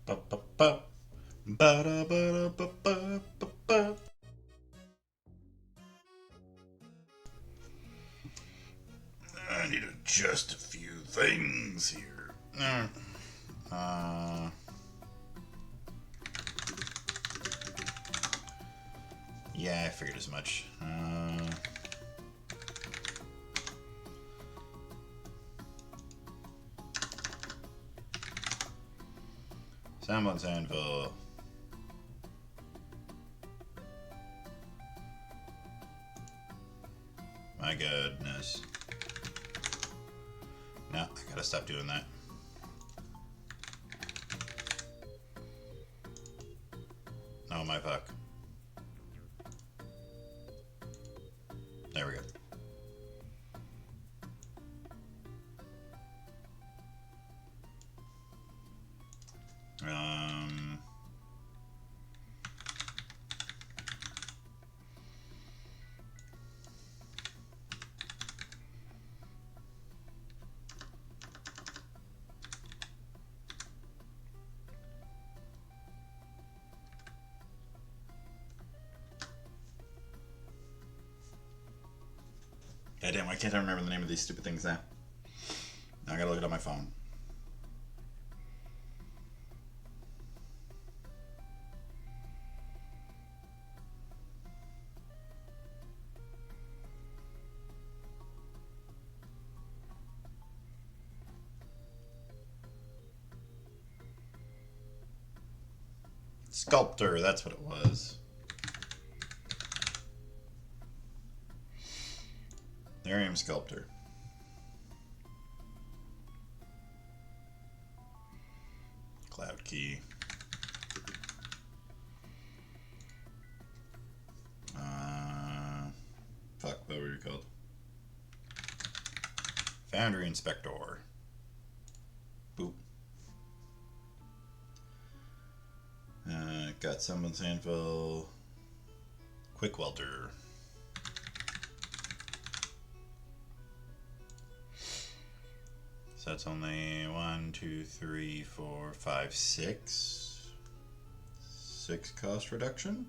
Ba ba ba. Ba da ba da ba ba ba ba. I need to adjust a few things here. Uh, yeah, I figured as much. Someone's anvil. My goodness. No, I gotta stop doing that. Oh my fuck. There we go. Um, Goddamn, why can't I remember the name of these stupid things now? Now I gotta look it on my phone. Sculptor, that's what it was. There I am, Sculptor. Cloud key. Fuck, what were you called? Foundry Inspector. Boop. Got someone's anvil. Quick welder. So that's only 1, 2, 3, 4, 5, 6. 6 cost reduction.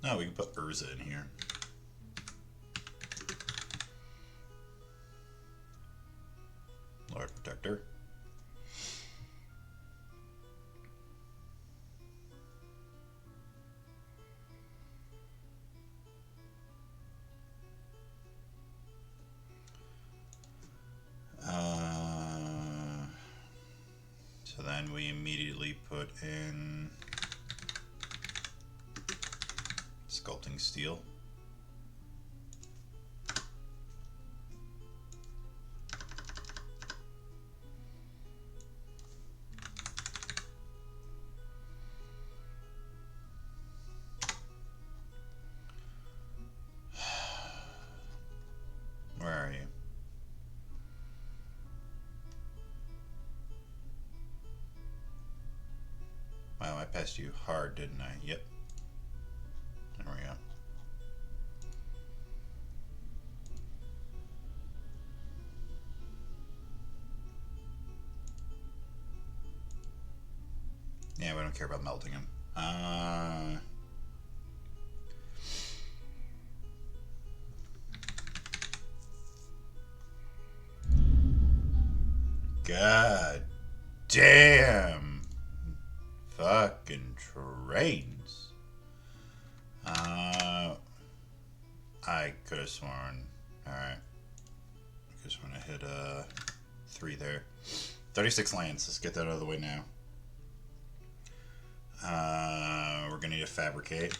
Oh, we can put Urza in here. Lord Protector. So then we immediately put in Sculpting Steel. Where are you? Wow, I passed you hard, didn't I? Yep. There we go. Yeah, we don't care about melting him. God damn. Fucking trains. I could have sworn. Alright. I just want to hit 3 there. 36 lands. Let's get that out of the way now. We're going to need to fabricate.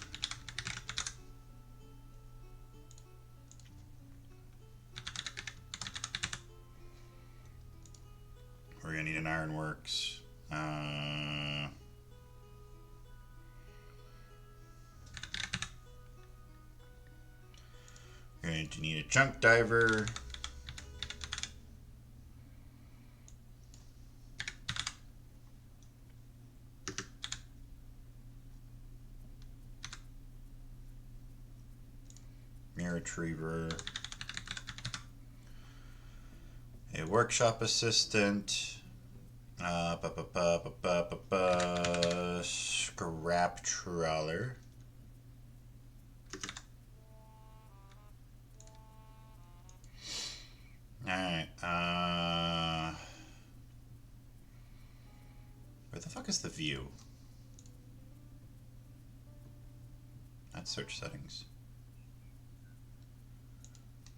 We're going to need an ironworks. We're going to need a junk diver. Mirror retriever. A workshop assistant. Scrap trawler. Alright, where the fuck is the view? That's search settings.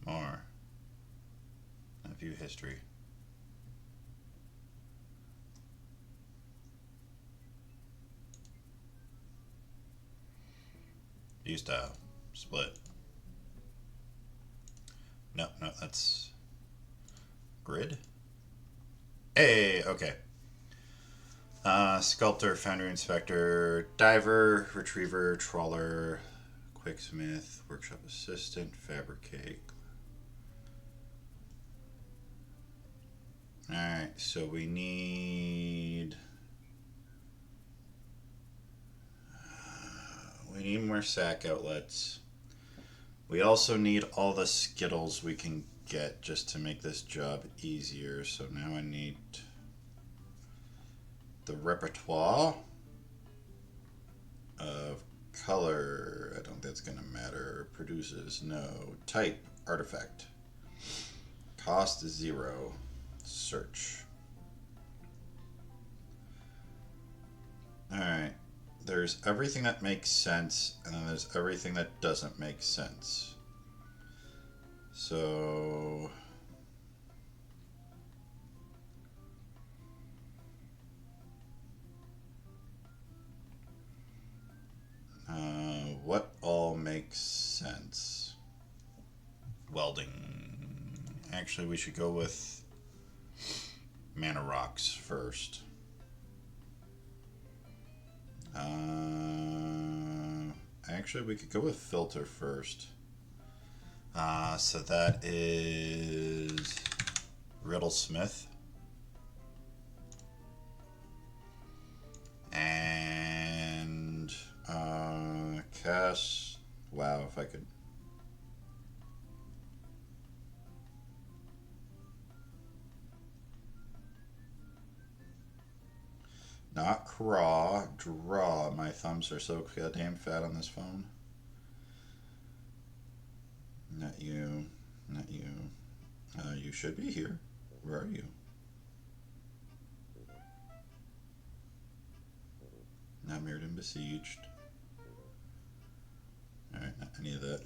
More. View history. View style. Split. No, that's grid. Hey, okay. Sculptor, foundry, inspector, diver, retriever, trawler, quicksmith, workshop assistant, fabricate. Alright, so we need more sack outlets. We also need all the Skittles we can get just to make this job easier. So now I need the repertoire of color. I don't think that's gonna matter. Produces, no. Type, artifact. Cost is 0. Search. Alright. There's everything that makes sense, and then there's everything that doesn't make sense. So what all makes sense? Welding. Actually, we should go with mana rocks first. Actually, we could go with filter first. So that is Riddlesmith. And cast. Wow, if I could. Not craw, draw. My thumbs are so goddamn fat on this phone. Not you. Not you. You should be here. Where are you? Not mirrored and besieged. Alright, not any of that.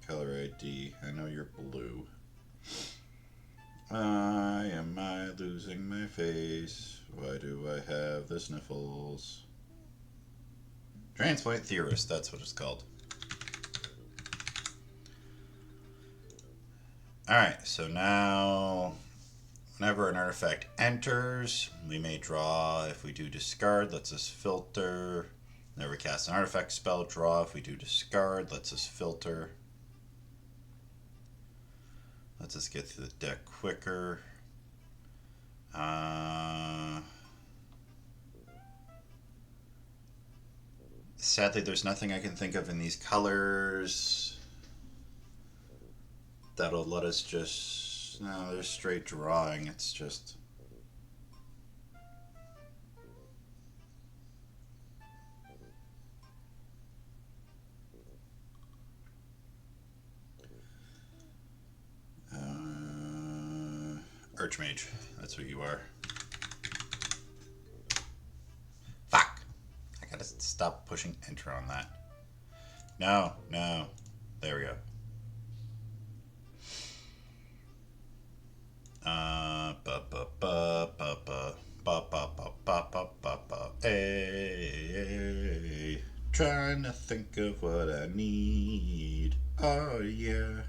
Color ID. I know you're blue. Am I losing my face? Why do I have the sniffles? Transplant theorist, that's what it's called. Alright, so now whenever an artifact enters, we may draw. If we do discard, lets us filter. Whenever we cast an artifact spell, draw. If we do discard, lets us filter. Lets us get through the deck quicker. Sadly, there's nothing I can think of in these colors that'll let us just... No, there's straight drawing. It's just... Archmage. That's what you are. Fuck! I gotta stop pushing enter on that. No, no. There we go. Hey, trying to think of what I need. Oh yeah.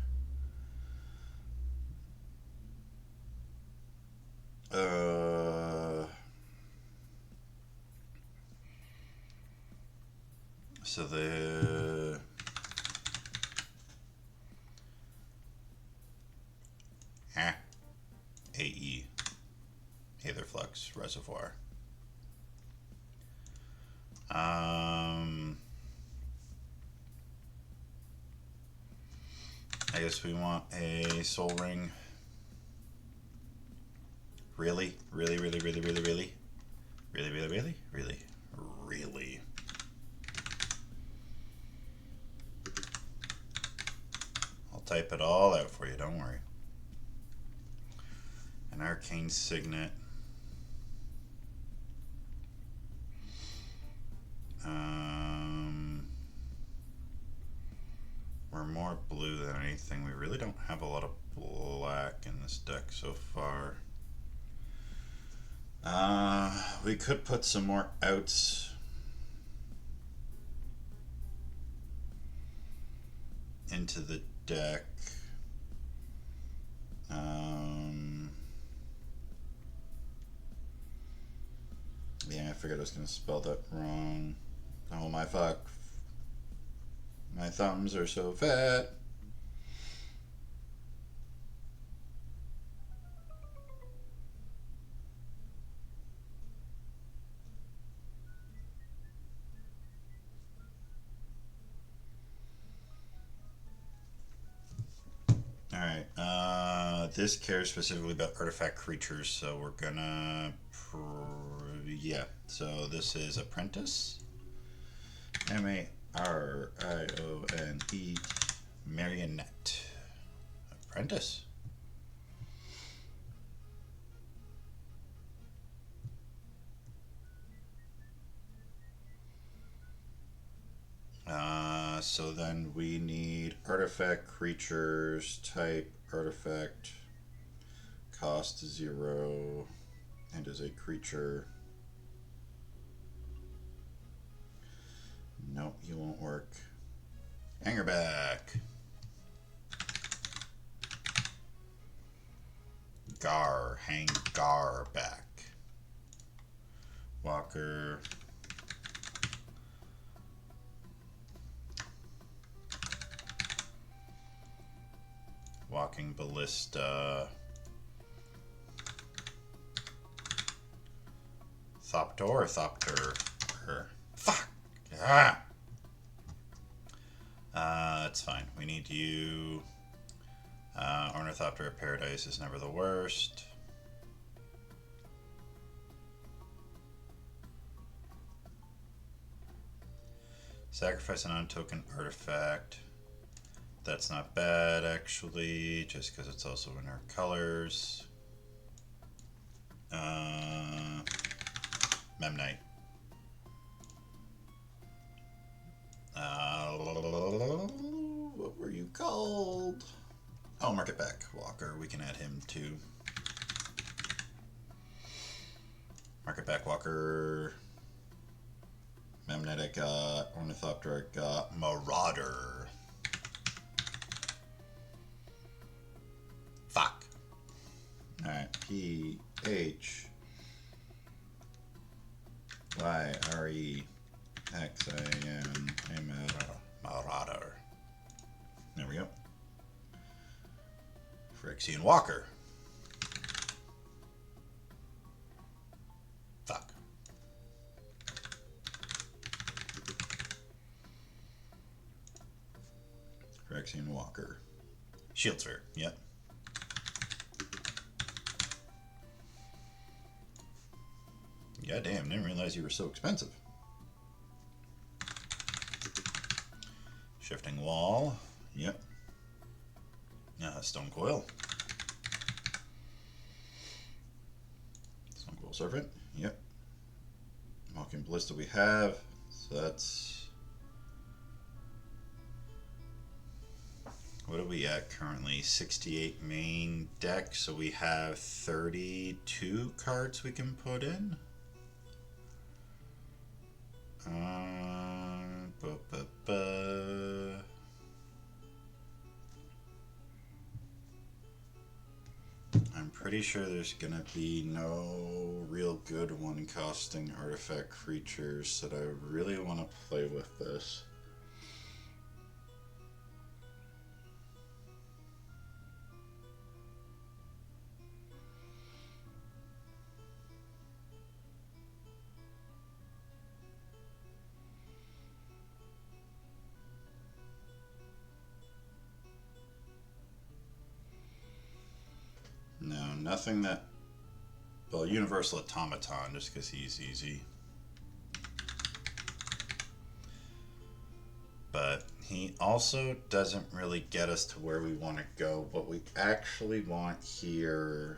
So the AE Aetherflux Reservoir. guess we want a soul ring. Really? Really, really, really, really, really? Really, really, really? Really? Really? I'll type it all out for you, don't worry. An arcane signet. We're more blue than anything. We really don't have a lot of black in this deck so far. We could put some more outs into the deck. Yeah, I figured I was going to spell that wrong. Oh my fuck. My thumbs are so fat. Alright, this cares specifically about artifact creatures, so we're gonna... yeah, so this is Apprentice. M-A-R-I-O-N-E, Marionette. Apprentice. So then we need artifact creatures, type artifact, cost 0, and as a creature. Nope, you won't work. Hangerback. Hang Gar back. Walker. Walking Ballista. Thopter. Fuck! Ah! That's fine. We need you. Ornithopter of Paradise is never the worst. Sacrifice an untoken artifact. That's not bad, actually, just because it's also in our colors. Memnite. What were you called? Oh, Market Back Walker. We can add him too. Market Back Walker. Memnite I got. Ornithopter I got. Marauder. Fuck. Alright. P-H-Y-R-E-X-I-N. Marauder. There we go. Phyrexian Walker. Fuck. Phyrexian Walker. Shield Sphere. Yep. Yeah, damn, didn't realize you were so expensive. Shifting Wall. Yep. Stone Coil. Stone Coil Serpent. Yep. Walking Ballista we have. So that's... what are we at currently? 68 main deck. So we have 32 cards we can put in. I'm pretty sure there's gonna be no real good one costing artifact creatures that I really want to play with this. nothing that... Well, Universal Automaton, just because he's easy. But he also doesn't really get us to where we want to go. What we actually want here...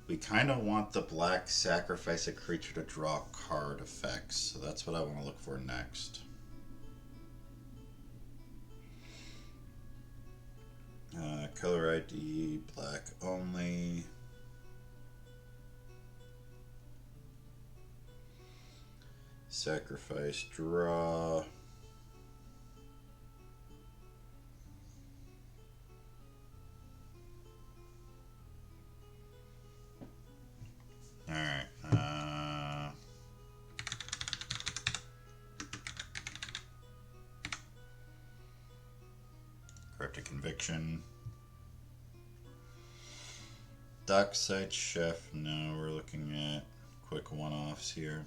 We kind of want the black sacrifice a creature to draw card effects. So that's what I want to look for next. Color ID, black only. Sacrifice, draw. Alright. Corrupted Conviction. Dockside Chef. No, we're looking at quick one-offs here.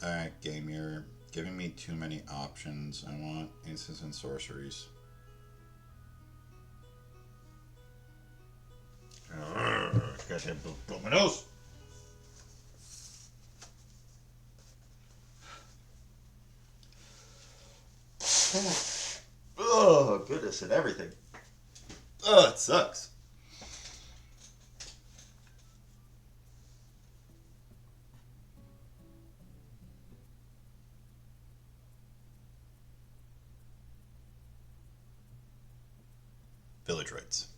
Alright, game, you're giving me too many options. I want instants and sorceries. Goddamn my nose! Oh, goodness, and everything. Oh, it sucks. Village rights.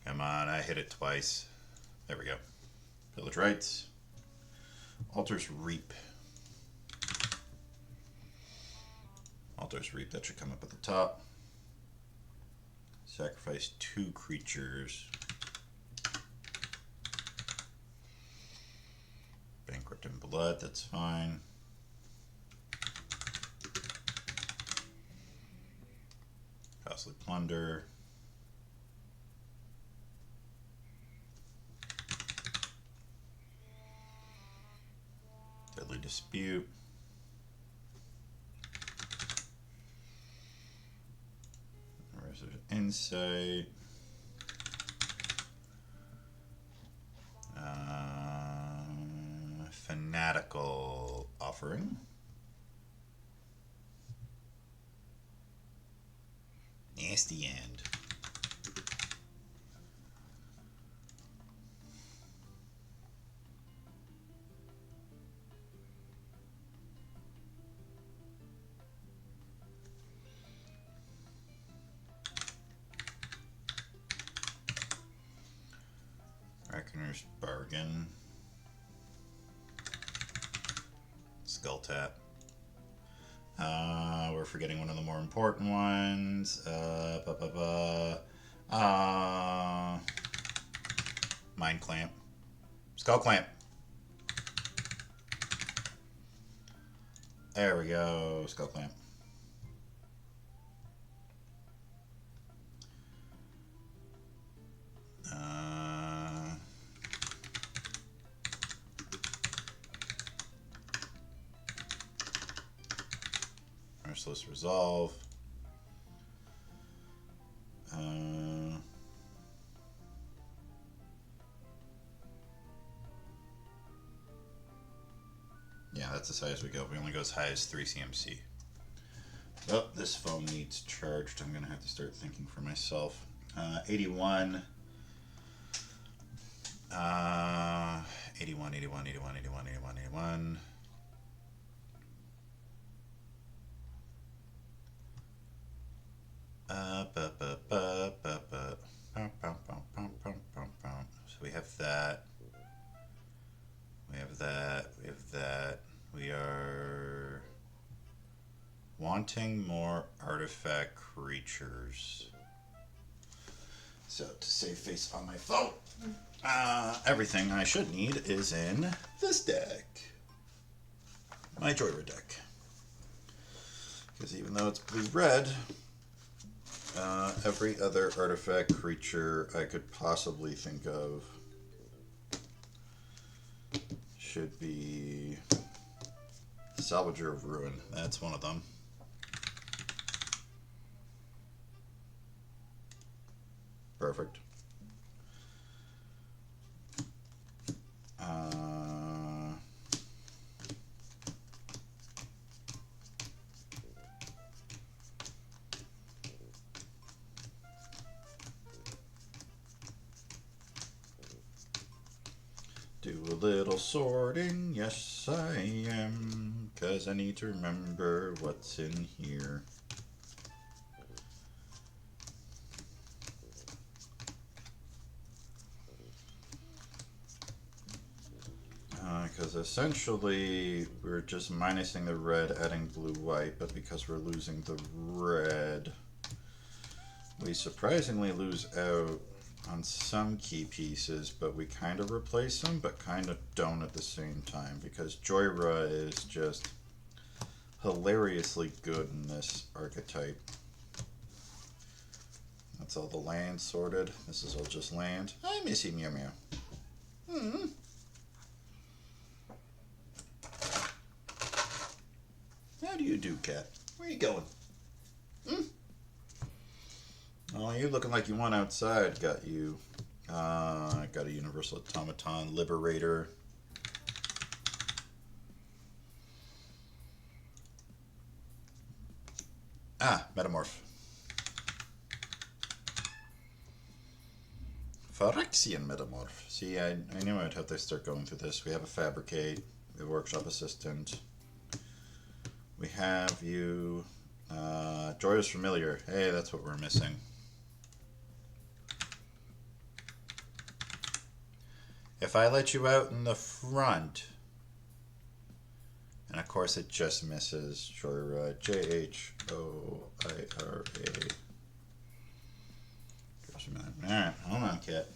Come on, I hit it twice. There we go. Village rights. Altar's Reap. Altar's Reap, that should come up at the top. Sacrifice 2 creatures. Bankrupt in Blood, that's fine. Costly Plunder. Deadly Dispute. Insight. Fanatical Offering. Nasty End. Reckoner's Bargain. Skull Tap. We're forgetting one of the more important ones. Mind Clamp. Skull Clamp. There we go. Skull Clamp. Merciless Resolve. Yeah, that's as high as we go. We only go as high as 3 CMC. Oh, this phone needs charged. I'm going to have to start thinking for myself. 81. 81, 81, 81, 81, 81, 81. So we have that. We have that. We have that. We are wanting more artifact creatures. So to save face on my phone, everything I should need is in this deck. my Joyride deck. Because even though it's blue-red, every other artifact creature I could possibly think of should be Salvager of Ruin. That's one of them. Perfect. Do a little sorting, yes I am, 'cause I need to remember what's in here. Because essentially we're just minusing the red, adding blue-white, but because we're losing the red, we surprisingly lose out on some key pieces, but we kind of replace them, but kind of don't at the same time, because Joyride is just hilariously good in this archetype. That's all the land sorted. This is all just land. Hi, Missy Meow Meow. How do you do, cat? Where you going? Oh, you looking like you want outside. Got you. Got a Universal Automaton Liberator. Metamorph. Phyrexian Metamorph. See, I knew I'd have to start going through this. We have a Fabricate, we have a Workshop Assistant. We have you. Joyous Familiar. Hey, that's what we're missing. If I let you out in the front, and of course it just misses. Joyride. Joira. Alright, hold on, cat.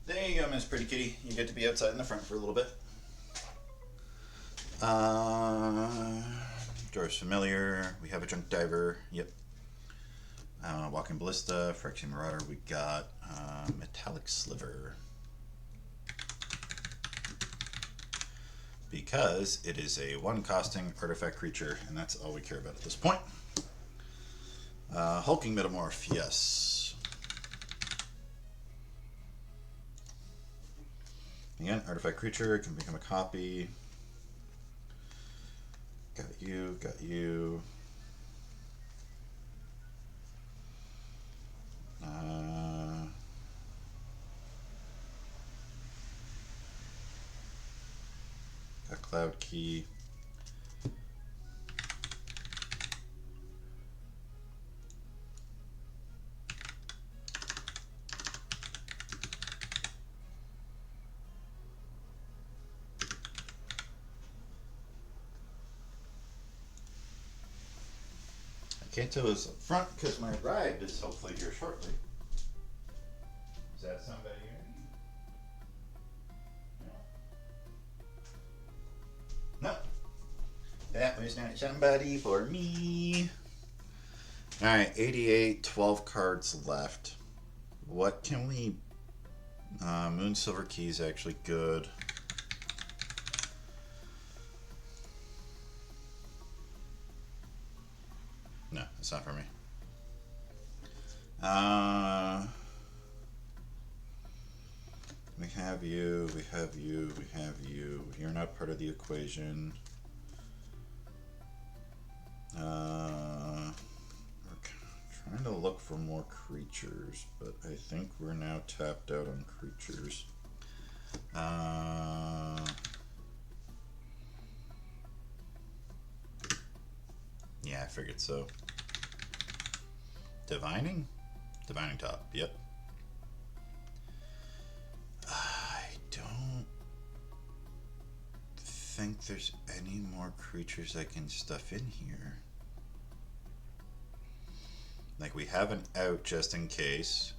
There you go, Miss Pretty Kitty. You get to be outside in the front for a little bit. Doors Familiar. We have a Junk Diver. Yep. Walking Ballista. Phyrexian Marauder. We got Metallic Sliver. Because it is a one-costing artifact creature, and that's all we care about at this point. Hulking Metamorph. Yes. Again, artifact creature can become a copy. Got you, got you. Got Cloud Key. Kanto is up front because my ride is hopefully here shortly. Is that somebody here? No. That was not somebody for me. Alright, 88, 12 cards left. What can we... Moon Silver Key is actually good. No, it's not for me. We have you, we have you, we have you. You're not part of the equation. We're trying to look for more creatures, but I think we're now tapped out on creatures. Yeah, I figured so. Divining? Divining top, yep. I don't think there's any more creatures I can stuff in here. Like, we have an out just in case.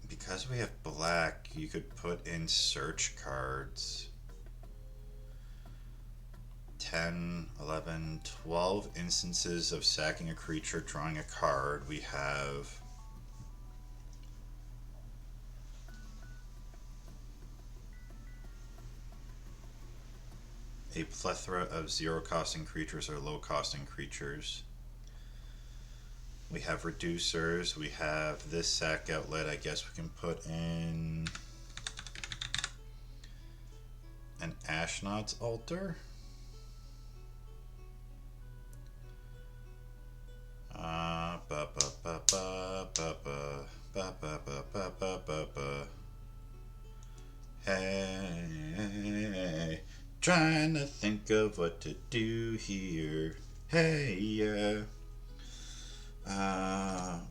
Because we have black, you could put in search cards. 10, 11, 12 instances of sacking a creature, drawing a card. We have a plethora of zero-costing creatures or low-costing creatures. We have reducers. We have this sack outlet. I guess we can put in an Ashnod's altar. Hey, trying to think of what to do here. Hey, yeah.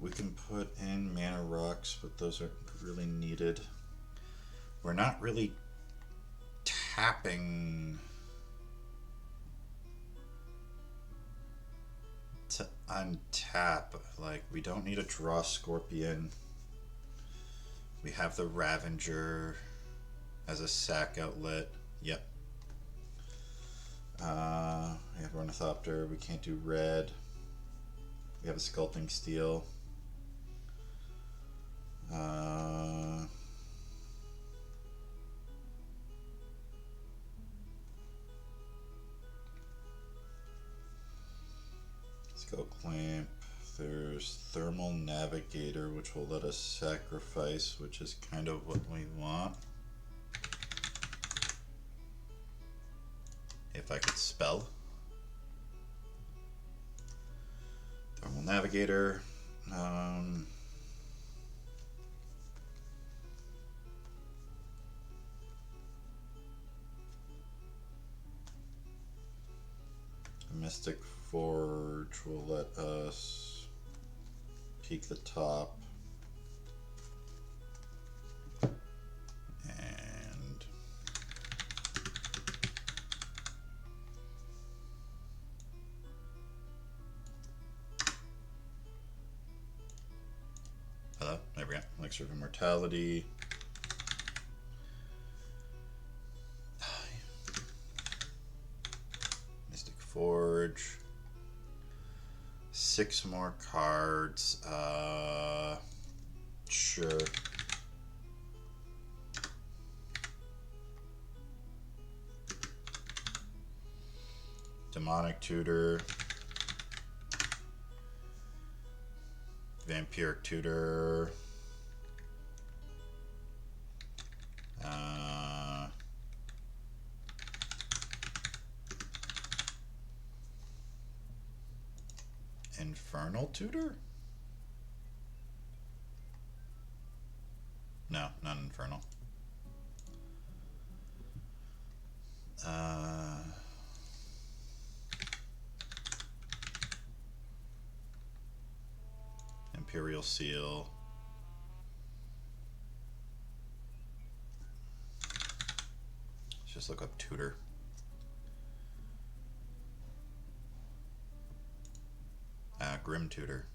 We can put in mana rocks, but those aren't really needed. We're not really tapping to untap. Like, we don't need a draw Scorpion. We have the Ravager as a sack outlet. Yep. We have Ornithopter. We can't do red. We have a Sculpting Steel. Skull Clamp. There's Thermal Navigator, which will let us sacrifice, which is kind of what we want. If I could spell. Thermal Navigator. Mystic Forge will let us peek the top. And hello, there we go. Elixir of Immortality. Mystic Forge. 6 more cards. Sure. Demonic Tutor. Vampiric Tutor. Infernal Tutor? No, not Infernal. Imperial Seal. Let's just look up Tutor. Grim Tutor.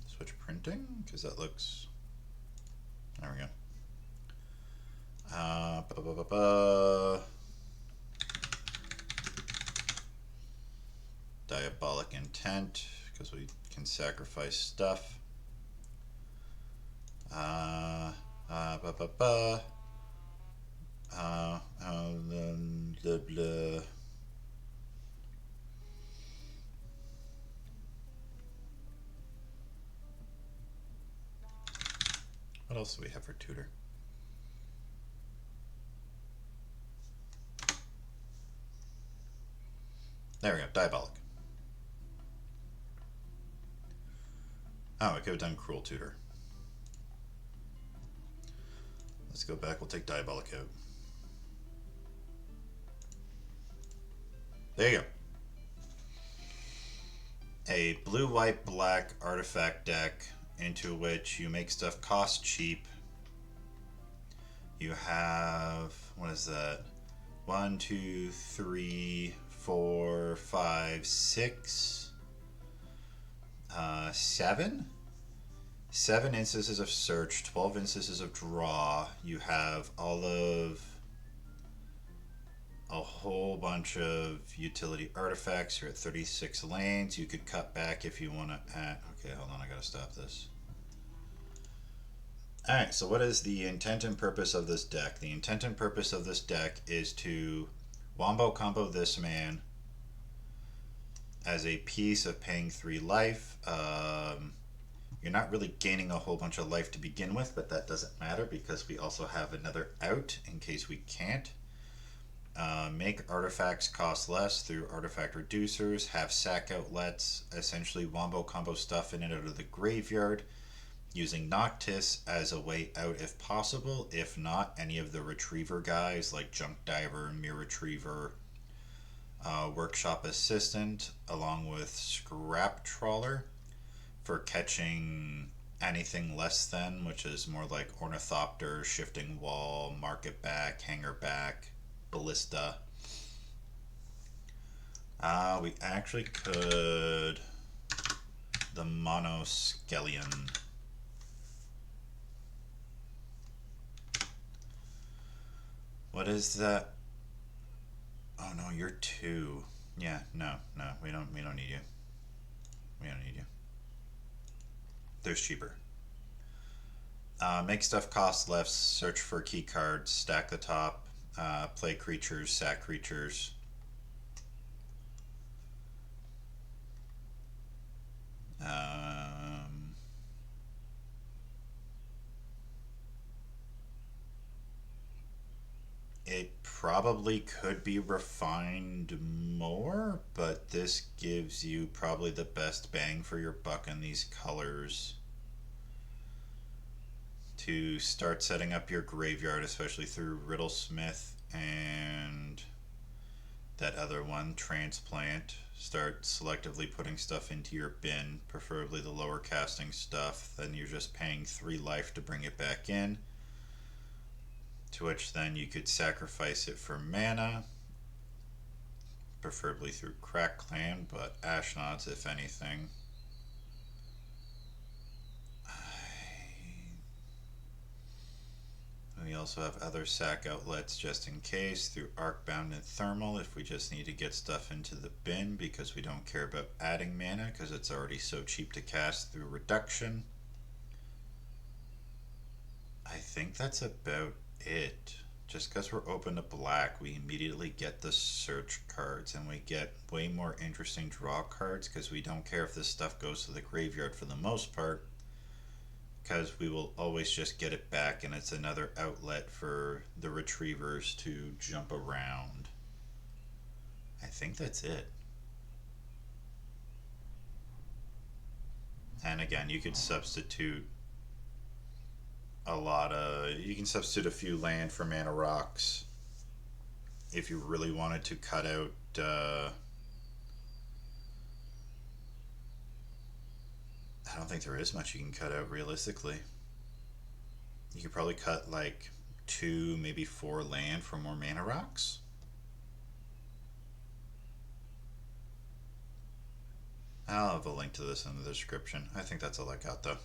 Switch printing, because that looks. There we go. Diabolic Intent, because we can sacrifice stuff. Blah, blah. What else do we have for Tutor? Oh, I could have done Cruel Tutor. Let's go back. We'll take Diabolic out. There you go. A blue, white, black artifact deck into which you make stuff cost cheap. You have, what is that? 1, 2, 3, 4, 5, 6, 7? 7 instances of search, 12 instances of draw. You have all of a whole bunch of utility artifacts. You're at 36 lanes. You could cut back if you want to add. Okay, hold on, I gotta stop this. Alright, so what is the intent and purpose of this deck? The intent and purpose of this deck is to wombo combo this man as a piece of paying 3 life. You're not really gaining a whole bunch of life to begin with, but that doesn't matter because we also have another out in case we can't. Make artifacts cost less through artifact reducers, have sack outlets, essentially wombo combo stuff in and out of the graveyard, using Noctis as a way out if possible. If not, any of the retriever guys like Junk Diver, Mirror Retriever, Workshop Assistant, along with Scrap Trawler for catching anything less than, which is more like Ornithopter, Shifting Wall, Market Back, Hanger Back, Ballista. We actually could the Monoskelion. What is that? Oh no, you're 2. Yeah, no, we don't need you. We don't need you. There's cheaper. Make stuff cost less, search for key cards, stack the top, play creatures, sack creatures. It probably could be refined more, but this gives you probably the best bang for your buck in these colors to start setting up your graveyard, especially through Riddlesmith and that other one, Transplant. Start selectively putting stuff into your bin, preferably the lower casting stuff. Then you're just paying 3 life to bring it back in, to which then you could sacrifice it for mana, preferably through Crack Clan, but Ashnods if anything. We also have other sack outlets just in case through Arcbound and Thermal if we just need to get stuff into the bin because we don't care about adding mana because it's already so cheap to cast through reduction. I think that's about it. Just because we're open to black, we immediately get the search cards and we get way more interesting draw cards because we don't care if this stuff goes to the graveyard for the most part, because we will always just get it back and it's another outlet for the retrievers to jump around. I think that's it. And again, you could substitute you can substitute a few land for mana rocks if you really wanted to cut out I don't think there is much you can cut out realistically. You could probably cut like 2, maybe 4 land for more mana rocks. I'll have a link to this in the description. I think that's all I got though.